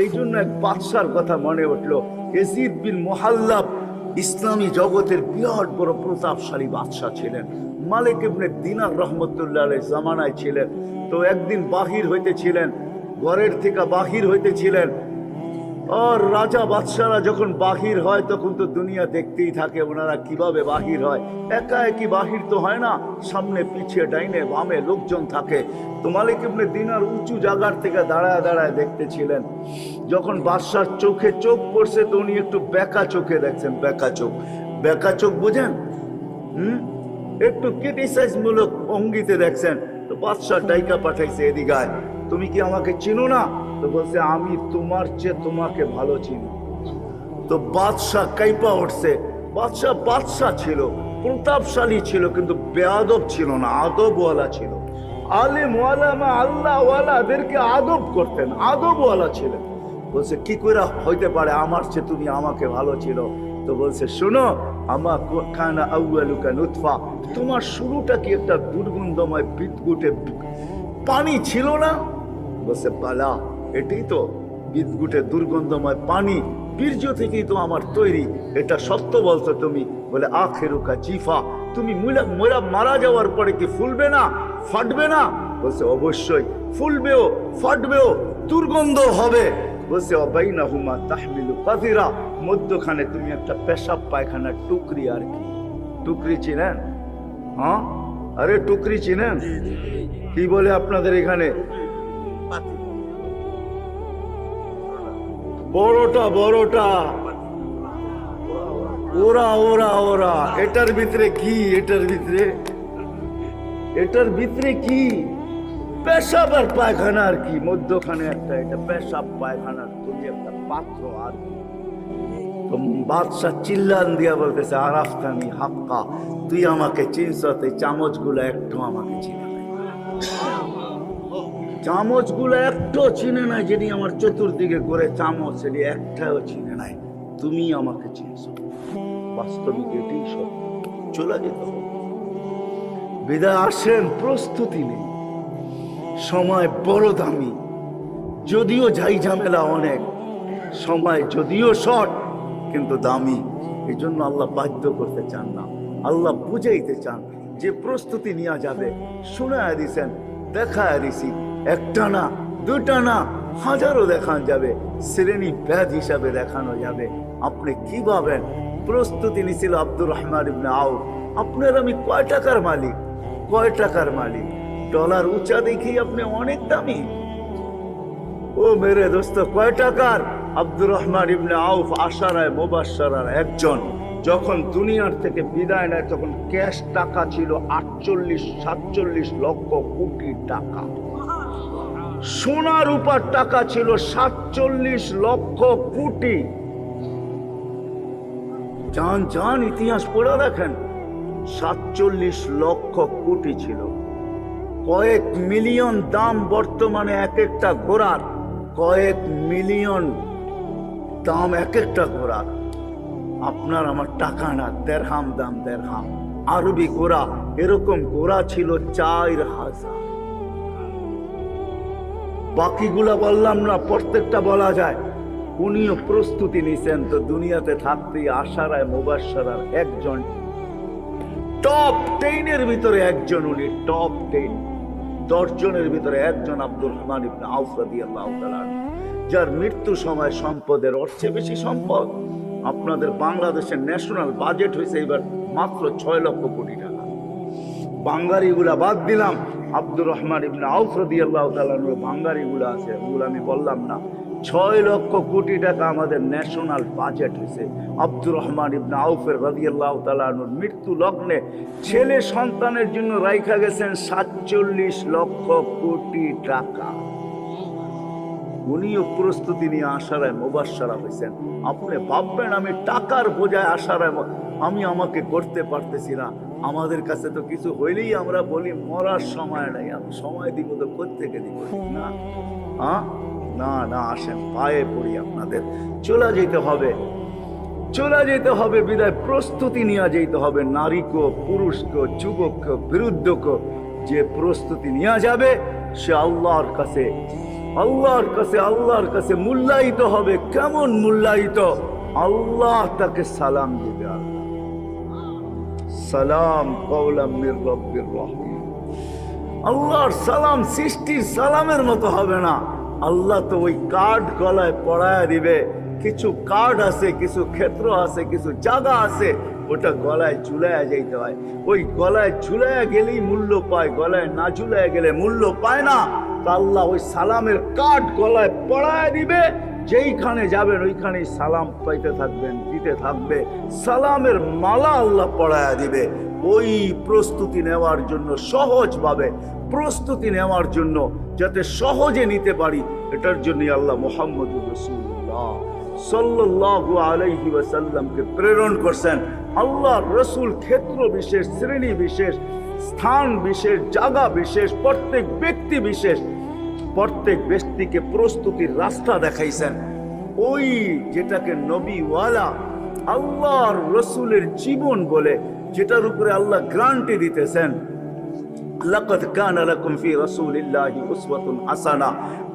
এই জন্য এক বাদশার কথা মনে উঠলো, ইয়াজিদ বিন মুহাল্লাব ইসলামী জগতের বিরাট বড় প্রতাপশালী বাদশাহ ছিলেন। মালিক ইবনে দিনার রহমতুল্লাহ আলাইহি জামানায় ছিলেন। তো একদিন বাহির হইতেছিলেন, ঘরের থেকে বাহির হইতেছিলেন। আর রাজা বাদশারা যখন বাহির হয় তখন তো দুনিয়া দেখতেই থাকে ওনারা কিভাবে বাহির হয়। একা একই বাহির তো হয় না, সামনে পিছিয়ে ডাইনে বামে লোকজন থাকে। তো মালিক ইবনে দিনার উঁচু জায়গার থেকে দাঁড়ায় দাঁড়ায় দেখতেছিলেন। যখন বাদশার চোখে চোখ পড়ছে তো উনি একটু বেকা চোখে দেখছেন। বেকা চোখ, বেকা চোখ বুঝেন? একটু ক্রিটিসাইজ মূলক ভঙ্গিতে দেখছেন। তো বাদশাহ ডাইকা পাঠাইছে, এদিকে আয়, তুমি কি আমাকে চিনো না? তো বলছে, আমি তোমার চেয়ে তোমাকে ভালো চিনি। তো বাদশাহ কাইপা উঠছে। বাদশাহ বাদশাহ ছিল, প্রতাপশালী ছিল, কিন্তু বেয়াদব ছিল না, আদবওয়ালা ছিল। আলেম ওয়ালামা আল্লাহওয়ালাদেরকে আদব করতেন, আদবওয়ালা ছিলেন। বলছে, কি করে হইতে পারে আমার চেয়ে তুমি আমাকে ভালো ছিল? তো বলছে, শোনো, আমা কানা আউয়ালুকা নুতফা, তোমার শুরুটা কি একটা দুর্গন্ধময় বিদগুটে পানি ছিল না? বলছে, বালা, এটাই তো বিদগুটে দুর্গন্ধময় পানি, বীর্য থেকেই তো আমার তৈরি, এটা সত্য বলছো তুমি? বলে, আখেরুকা জিফা, তুমি মারা যাওয়ার পরে কি ফুলবে না, ফাটবে না? বলছে, অবশ্যই ফুলবেও, ফাটবেও, দুর্গন্ধ হবে। বলছে, অবাইনাহুমা তাহমিলু কাযিরা, মধ্যখানে তুমি একটা পেশাব পায়খানার টুকরি। আর কি টুকরি চিনেন? হ্যাঁ, আরে টুকরি চিনেন? কি বলে আপনাদের এখানে? বড়টা বড়টা, ওরা ওরা ওরা। এটার ভিতরে কি? এটার ভিতরে কি? পেশাব আর পায়খানা। আর কি মধ্যখানে একটা, এটা পেশাব পায়খানার তুমি একটা পাত্র। আর কি? বাদশাহ চিল্লান দিয়া বলতেছে, আরাফতানি হাক্কা, তুই আমাকে চিনছ? চামচ গুলো একটু আমাকে চিনে নাই, চামচ গুলো একটু চিনে নাই, যেটি আমার চতুর্দিকে করে চামচ, সেটি একটাও চিনে নাই। তুমি আমাকে চিনছ। বাস্তবিক এটাই সত্য। চলে যেতে হবে, বিদায় আসেন, প্রস্তুতি নেই। সময় বড় দামি, যদিও যাই ঝামেলা অনেক, সময় যদিও শর্ট কিন্তু দামি। এই জন্য আল্লাহ বাধ্য করতে চান না, আল্লাহ বুঝাইতে চান যে প্রস্তুতি নেওয়া যাবে। শোনায় দিছেন, দেখায় দিছি, একটা না দুটা না হাজারো দেখানো যাবে, শ্রেণী ব্যাধ হিসাবে দেখানো যাবে। আপনি কি ভাবেন? প্রস্তুতি নিছিল আব্দুর রহমান ইবনে আউফ। আপনার আমি কয় টাকার মালিক, কয় টাকার মালিক? ডলার উঁচা দেখি আপনি অনেক দামি। ও মেরে দোস্ত, কয় টাকার? আব্দুর রহমান ইবনে আউফ আশারায়ে মুবাশশারার একজন। যখন দুনিয়ার থেকে বিদায় নেয় তখন ক্যাশ টাকা ছিল 48-47 লক্ষ কোটি টাকা। সোনা রূপার টাকা ছিল 47 লক্ষ কোটি। জান জান ইতিহাস পড়ে দেখেন, 47 লক্ষ কোটি ছিল। কয়েক মিলিয়ন দাম বর্তমানে এক একটা ঘোড়ার, কয়েক মিলিয়ন দাম এক একটা ঘোড়ার। আপনার আমার টাকা না, দেড়হাম দাম, দেড়হাম। আরবি ঘোড়া, এরকম ঘোড়া ছিল 4000। বাকিগুলা বললাম না, প্রত্যেকটা বলা যায়। উনিও প্রস্তুতি নিছেন তো দুনিয়াতে থাকতেই আশারায়ে মুবাশশারার একজন, টপ 10-এর ভিতরে একজন। উনি টপ 10, 10 জনের ভিতরে একজন আব্দুর রহমান ইবনে আউফ রাদিয়াল্লাহু তাআলা, যার মৃত্যু সময় সম্পদের অর্থে বেশি সম্পদ। আপনাদের বাংলাদেশের ন্যাশনাল বাজেট হয়েছে এবার মাত্র 6 লক্ষ কোটি টাকা। বাঙ্গারিগুলা বাদ দিলাম, আব্দুর রহমান ইবনে আউফ রাদিয়াল্লাহু তাআলা বাঙ্গারিগুলা আছে, ওগুলো আমি বললাম না। 6 লক্ষ কোটি টাকা আমাদের ন্যাশনাল বাজেট হয়েছে। আব্দুর রহমান ইবনে আউফের রাদিয়াল্লাহু তাআলা আনহুর মৃত্যু লগ্নে ছেলে সন্তানের জন্য রাইখা গেছেন 47 লক্ষ কোটি টাকা। উনিও প্রস্তুতি নিয়ে আশারায়ে মুবাশশারা হয়েছেন। আপনি ভাববেন আমি টাকার বোঝায় আশারায়ে, আমি আমাকে করতে পারতেছি না। আমাদের কাছে তো কিছু হইলেই আমরা বলি মরার সময় নাই, আমি সময় দিব তো কোত্থেকে দিব না? হ্যাঁ, না না, আসেন পায়ে পড়ি আপনাদের। চলে যেতে হবে, চলে যেতে হবে, বিদায় প্রস্তুতি নিয়ে যেতে হবে। নারীকে, পুরুষকে, যুবককে, বৃদ্ধকে যে প্রস্তুতি নিয়ে যাবে সে আল্লাহর কাছে আল্লাহর কাছে মূল্যায়িত হবে। কেমন মূল্যায়িত? আল্লাহ তাকে সালাম দিবে। আল্লাহ সালাম কওলাম মির রাব্বির রহিম। আল্লাহর সালাম সৃষ্টির সালামের মতো হবে না। আল্লাহ তো ওই কার্ড গলায় পড়ায় দিবে। কিছু কার্ড আছে, কিছু ক্ষেত্র আছে, কিছু জায়গা আছে, ওটা গলায় ঝুলাইয়া যাইতে হয়। ওই গলায় ঝুলাইয়া গেলেই মূল্য পায়, গলায় না ঝুলাইয়া গেলে মূল্য পায় না। তা আল্লাহ ওই সালামের কার্ড গলায় পড়ায় দিবে। যেইখানে যাবেন ওইখানেই সালাম পাইতে থাকবেন, দিতে থাকবে। সালামের মালা আল্লাহ পড়ায় দিবে। ওই প্রস্তুতি নেওয়ার জন্য, সহজভাবে প্রস্তুতি নেওয়ার জন্য, যাতে সহজে নিতে পারি, এটার জন্যই আল্লাহ মুহাম্মদুর রাসূলুল্লাহ সাল্লাল্লাহু আলাইহি ওয়াসাল্লামকে প্রেরণ করছেন। আল্লাহর রসুল ক্ষেত্র বিশেষ, শ্রেণী বিশেষ, স্থান বিশেষ, জায়গা বিশেষ, প্রত্যেক ব্যক্তি বিশেষ, প্রত্যেক ব্যক্তিকে প্রস্তুতির রাস্তা দেখাইছেন। ওই যেটাকে নবীওয়ালা আল্লাহর রসুলের জীবন বলে, যেটার উপরে আল্লাহ গ্যারান্টি দিতেছেন, লাকাদ কানা লাকুম ফি রাসূলিল্লাহি উসওয়াতুন হাসানাহ।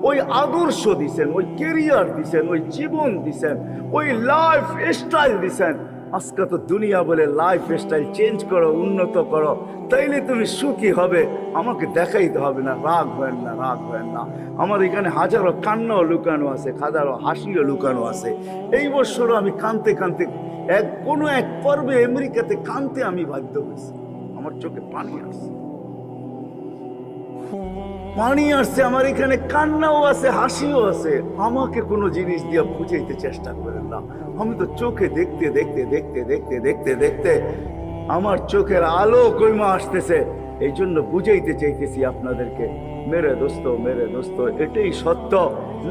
ওই আদর্শ দিছেন, ওই ক্যারিয়ার দিছেন, ওই জীবন দিছেন, ওই লাইফ স্টাইল দিছেন। আজকে তো দুনিয়া বলে লাইফ স্টাইল চেঞ্জ করো, উন্নত করো, তাইলে তুমি সুখী হবে। আমাকে দেখাইতে হবে না। রাগ হয় না, রাগ হয় না। আমার এখানে হাজারো কান্নাও লুকানো আছে, হাজারো হাসিও লুকানো আছে। এই বছরও আমি কানতে কানতে কোনো এক পর্বে আমেরিকাতে কানতে আমি বাধ্য হয়েছি। আমার চোখে পানি আসছে, পানি আসছে। আমার এখানে কান্নাও আছে, হাসিও আছে। আমাকে কোনো জিনিস দিয়ে বুঝাইতে চেষ্টা করেন না। আমি তো চোখে দেখতে দেখতে দেখতে দেখতে দেখতে দেখতে আমার চোখের আলো কইমা আসতেছে। এই জন্য বুঝাইতে চাইতেছি আপনাদেরকে, মেরে দোস্ত, মেরে দোস্ত, এটাই সত্য।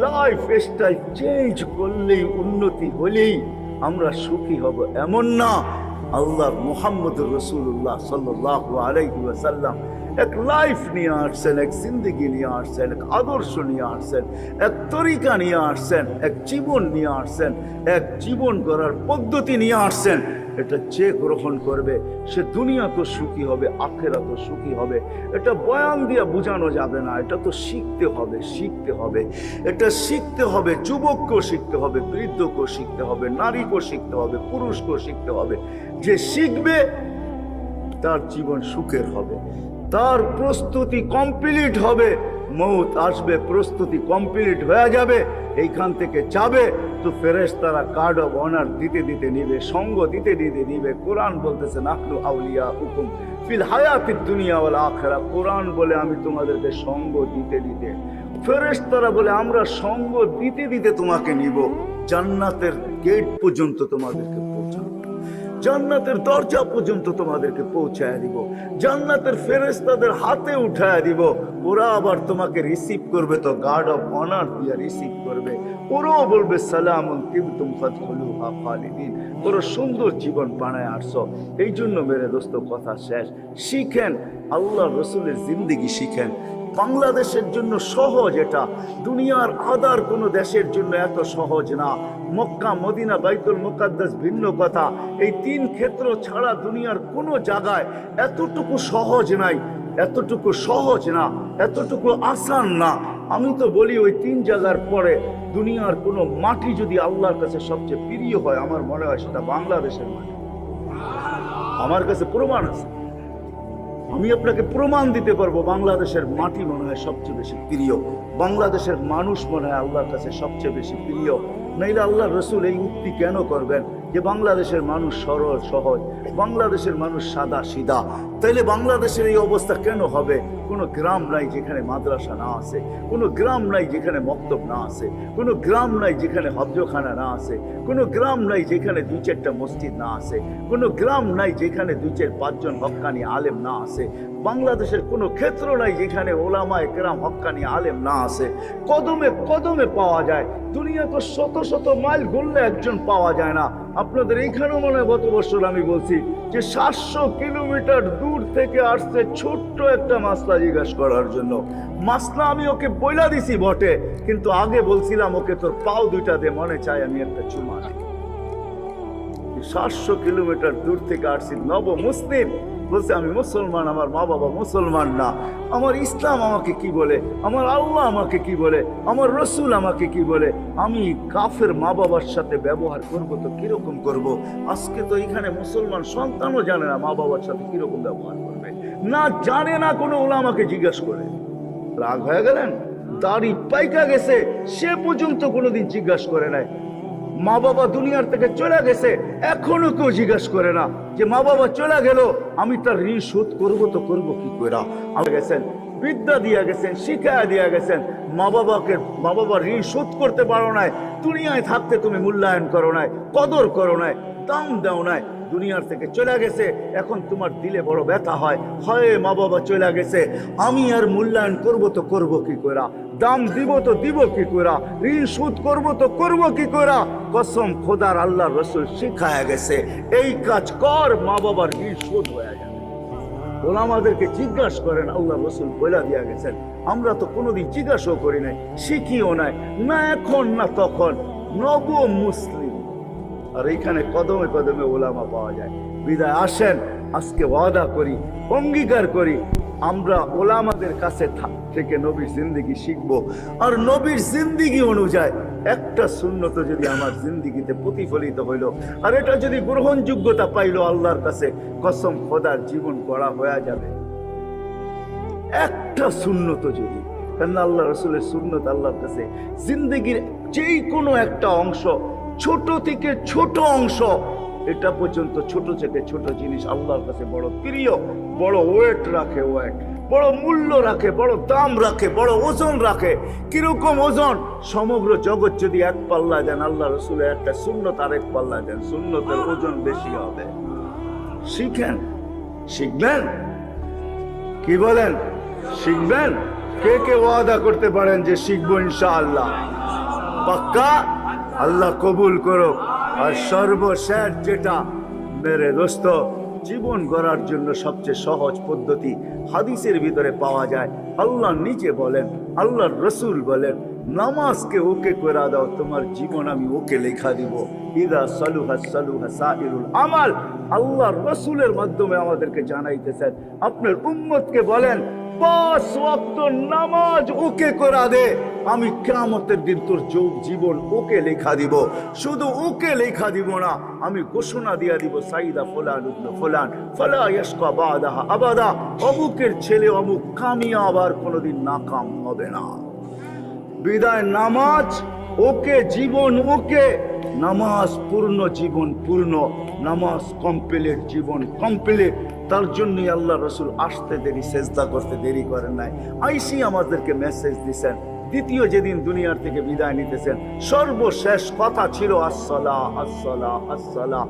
লাইফ স্টাইল চেঞ্জ করলেই, উন্নতি হলেই আমরা সুখী হব এমন না। আল্লাহ মুহাম্মদুর রাসূলুল্লাহ সাল্লাল্লাহু আলাইহি ওয়াসাল্লাম এক লাইফ নিয়ে আসছেন, এক জিন্দগি নিয়ে আসছেন, এক আদর্শ নিয়ে আসছেন, এক তরিকা নিয়ে আসছেন, এক জীবন নিয়ে আসছেন, এক জীবন গড়ার পদ্ধতি নিয়ে আসছেন। এটা যে গ্রহণ করবে সে দুনিয়া তো সুখী হবে, আখিরাত তো সুখী হবে। এটা বয়ান দিয়ে বোঝানো যাবে না। এটা তো শিখতে হবে, শিখতে হবে। এটা শিখতে হবে। যুবককেও শিখতে হবে, বৃদ্ধকেও শিখতে হবে, নারীকেও শিখতে হবে, পুরুষকেও শিখতে হবে। যে শিখবে তার জীবন সুখের হবে, তার প্রস্তুতি কমপ্লিট হবে। মৌত আসবে, প্রস্তুতি কমপ্লিট হয়ে যাবে, এইখান থেকে যাবে তো ফেরেশতারা কার্ড অফ অনার দিতে দিতে নিবে, সঙ্গ দিতে দিতে নিবে। কোরআন বলতেছে নাহনু আউলিয়াউকুম ফিল হায়াতিদ দুনিয়া ওয়াল আখিরা। কোরআন বলে আমি তোমাদেরকে সঙ্গ দিতে দিতে, ফেরেশতারা বলে আমরা সঙ্গ দিতে দিতে তোমাকে নিব, জান্নাতের গেট পর্যন্ত তোমাদেরকে পৌঁছাবো, জান্নাতের দরজা পর্যন্ত তোমাদেরকে পৌঁছায় দিব, জান্নাতের ফেরেশতাদের হাতে উঠায় দিব। ওরা আবার তোমাকে রিসিভ করবে, তো গার্ড অফ অনার দিয়ে রিসিভ করবে। ওরাও বলবে সালামুন তিবতুম ফাদখুলুহা খালিদিন। ওরা সুন্দর জীবন বানায় আসছো। এই জন্য মেরে দোস্ত কথা শেষ। শিখেন আল্লাহ রসুলের জিন্দেগি, শিখেন। বাংলাদেশের জন্য সহজ এটা, দুনিয়ার আদার কোনো দেশের জন্য এত সহজ না। মক্কা, মদিনা, বাইতুল মুকাদ্দাস ভিন্ন কথা। এই তিন ক্ষেত্র ছাড়া দুনিয়ার কোনো জায়গায় এতটুকু সহজ নাই, এতটুকু সহজ না, এতটুকু আসান না। আমি তো বলি ওই তিন জায়গার পরে দুনিয়ার কোনো মাটি যদি আল্লাহর কাছে সবচেয়ে প্রিয় হয়, আমার মনে হয় সেটা বাংলাদেশের মাটি। আমার কাছে প্রমাণ আছে, আমি আপনাকে প্রমাণ দিতে পারবো। বাংলাদেশের মাটি মনে হয় সবচেয়ে বেশি প্রিয়, বাংলাদেশের মানুষ মনে হয় আল্লাহর কাছে সবচেয়ে বেশি প্রিয়। নাইলে আল্লাহ রসুল এই উক্তি কেন করবেন যে বাংলাদেশের মানুষ সরল সহজ, বাংলাদেশের মানুষ সাদা সিধা? তাইলে বাংলাদেশের এই অবস্থা কেন হবে? কোনো গ্রাম নাই যেখানে মাদ্রাসা না আছে, কোনো গ্রাম নাই যেখানে মক্তব না আছে, কোনো গ্রাম নাই যেখানে হজ্জখানা না আছে, কোনো গ্রাম নাই যেখানে দুই চারটা মসজিদ না আছে, কোনো গ্রাম নাই যেখানে দুই চার পাঁচজন হক্কানি আলেম না আছে। বাংলাদেশের কোনো ক্ষেত্র নাই যেখানে ওলামায়ে কেরাম হক্কানি আলেম না আছে। কদমে কদমে পাওয়া যায়। দুনিয়া তো শত শত মাইল ঘুরলে একজন পাওয়া যায় না। আপনাদের এইখানেও মনে হয় গত বছর আমি বলছি যে 700 কিলোমিটার দূর থেকে আসছে ছোট্ট একটা মাসলা জিজ্ঞাসা করার জন্য। মাসলা আমি ওকে বইলা দিছি বটে, কিন্তু আগে বলছিলাম ওকে তোর পাও দুইটা দে, মনে চাই আমি একটা চুমা দিই। 700 কিলোমিটার দূর থেকে আসছি, নব মুসলিম, বলছে আমি মুসলমান, আমার মা বাবা মুসলমান না, আমার ইসলাম আমাকে কি বলে, আমার আল্লাহ আমাকে কি বলে, আমার রসুল আমাকে কি বলে, আমি কাফের মা বাবার সাথে ব্যবহার করব তো কিরকম করব। আজকে তো এখানে মুসলমান সন্তানও জানে না মা বাবার সাথে কিরকম ব্যবহার করবে, না জানে না, কোনো ওলামাকে জিজ্ঞেস করে। রাগ হয়ে গেলেন? দাড়ি পাইকা গেছে, সে পর্যন্ত কোনোদিন জিজ্ঞাসা করে নাই। মা বাবা দুনিয়ার থেকে চলে গেছে, এখনো কেউ জিজ্ঞাসা করে না যে মা বাবা চলে গেল আমি তার ঋণ শোধ করবো তো করবো কি করে। আপনি গেছেন, বিদ্যা দিয়া গেছেন, শিক্ষা দিয়া গেছেন, মা বাবার ঋণ শোধ করতে পারো নাই, দুনিয়ায় থাকতে তুমি মূল্যায়ন করো নাই, কদর করো নাই, দাম দাও নাই, দুনিয়ার থেকে চলে গেছে। এখন তোমার দিলে বড় ব্যথা হয়, হয় মা বাবা চলে গেছে, আমি আর মূল্যায়ন করব তো করব কি করে, দাম দিব তো দিব কি করে, ঋণ শোধ করব তো করব কি করে। কসম খোদার, আল্লাহ রসুল শিখায়া গেছে এই কাজ কর, মা বাবার ঋণ শোধ হয়ে যাবে। ওলামাদেরকে জিজ্ঞাসা করেন, আল্লাহ রসুল বলে দিয়া গেছেন। আমরা তো কোনোদিন জিজ্ঞাসাও করি নাই, শিখিও নাই, না এখন না তখন, নব মুসলিম। আর এইখানে কদমে কদমে ওলামা পাওয়া যায়। বিদায় আসেন, আজকে ওয়াদা করি, অঙ্গীকার করি, আমরা ওলামাদের কাছে থেকে নবীর জিন্দিগি শিখব। আর নবীর জিন্দিগি অনুযায়ী একটা সুন্নত যদি আমার জিন্দিগিতে প্রতিফলিত হইল, আর এটা যদি গ্রহণযোগ্যতা পাইল আল্লাহর কাছে, কসম খোদার জীবন গড়া হয়ে যাবে। একটা সুন্নত যদি, কারণ আল্লাহ রসুলের সুন্নত আল্লাহর কাছে জিন্দিগির যেই কোনো একটা অংশ, ছোট থেকে ছোট অংশ, এটা পর্যন্ত ছোট থেকে ছোট জিনিস আল্লাহর কাছে বড় প্রিয়, বড় ওয়েট রাখে, ওয়েট বড় মূল্য রাখে, বড় দাম রাখে, বড় ওজন রাখে। কিরকম ওজন? সমগ্র জগৎ যদি এক পাল্লা দেন, আল্লাহ রসুলের একটা সুন্নত আরেক পাল্লা দেন, সুন্নতের ওজন বেশি হবে। শিখেন, শিখবেন, কি বলেন? শিখবেন? কে কে ওয়াদা করতে পারেন যে শিখবো ইনশাআল্লাহ? পাক্কা? আল্লাহ কবুল করো। আর সর্বশেষ যেটা মেরে দোস্ত, জীবন গড়ার জন্য সবচেয়ে সহজ পদ্ধতি হাদিসের ভিতরে পাওয়া যায়। আল্লাহ নিজে বলেন, আল্লাহর রসুল বলেন, নামাজকে ওকে করে দাও, তোমার জীবন আমি ওকে লেখা দিব। ইদা সালুহা সালুহা সাইরুল আমাল। আল্লাহর রসুলের মাধ্যমে আমাদেরকে জানাইতেছেন, আপনার উম্মতকে বলেন 5 ওয়াক্ত নামাজ ওকে করে দে, আমি কিয়ামতের দিন তোর জীবন ওকে লেখা দিব। শুধু ওকে লেখা দিব না, আমি ঘোষণা দিয়া দিব, সাইদা ফুলান ইবনে ফুলান ফালা ইয়াশকা বাদাহা আবাদা। অমুকের ছেলে অমুক কামিয়াব, আর কোনোদিন নাকাম হবে না। বিদায় নামাজ ওকে, জীবন ওকে। নামাজ পূর্ণ, জীবন পূর্ণ। নামাজ কমপ্লিট, জীবন কমপ্লিট। তার জন্যই আল্লাহ রসুল আসতে দেরি, সেজদা করতে দেরি করেন নাই। আইসি আমাদেরকে মেসেজ দিছেন। দ্বিতীয় যেদিন দুনিয়ার থেকে বিদায় নিতেছেন, সর্বশেষ কথা ছিল আসসালা আসসালা আসসালা,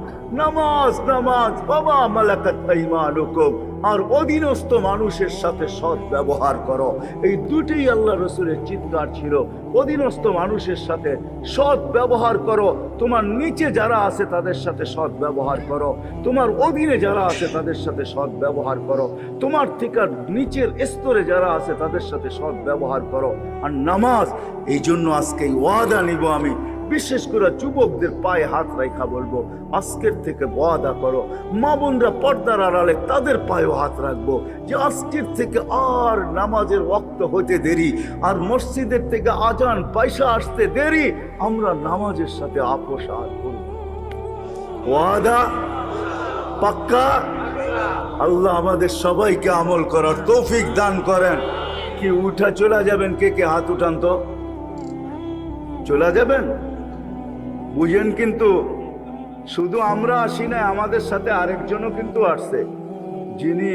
নামাজ নামাজ, বাবা মালাকাত আইমানুকুম, আর অধীনস্থ মানুষের সাথে সৎ ব্যবহার করো। এই দুটোই আল্লাহ রসুলের চিৎকার ছিল। অধীনস্থ মানুষের সাথে সৎ ব্যবহার করো, তোমার নিচে যারা আছে তাদের সাথে সৎ ব্যবহার করো, তোমার অধীনে যারা আছে তাদের সাথে সৎ ব্যবহার করো, তোমার থেকে নিচের স্তরে যারা আছে তাদের সাথে সৎ ব্যবহার করো। আর নামাজ, এই জন্য আজকে ওয়াদা নিব আমি, বিশেষ করে যুবকদের পায়ে হাত রাখা বলবো, আজকের থেকে ওয়াদা করো, মা বোনরা পর্দার আড়ালে তাদের পায়েও হাত রাখবো, যে আজকের থেকে আর নামাজের ওয়াক্ত হতে দেরি, আর মসজিদের থেকে আজান পয়সা আসতে দেরি, আমরা নামাজের সাথে আপোষ আর করব। ওয়াদা পাক্কা? আল্লাহ আমাদের সবাইকে আমল করার তৌফিক দান করেন। কি উঠা চলে যাবেন? কে কে হাত উঠান তো? চলে যাবেন? বুঝেন, কিন্তু শুধু আমরা আসি না, আমাদের সাথে আরেকজনও কিন্তু আসছে, যিনি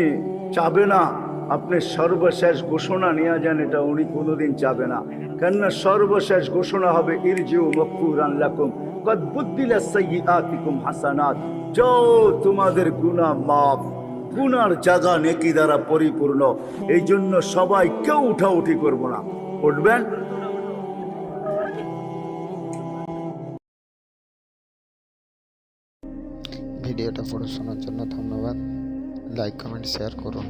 চাবে না আপনি সর্বশেষ ঘোষণা নিয়ে যান, এটা উনি কোনোদিন চাবে না। কেননা সর্বশেষ ঘোষণা হবে ইরজিউ মাগফুরান লাকুম কদ বুদ্দিলা সাইয়্যাতিকুম হাসানাত, যাও তোমাদের গুনাহ মাফ, গুনার জায়গা নেকি দ্বারা পরিপূর্ণ। এই জন্য সবাই কেউ উঠাউঠি করবো না, উঠবেন। ভিডিওটা পুরো শোনার জন্য ধন্যবাদ। লাইক, কমেন্ট, শেয়ার করুন।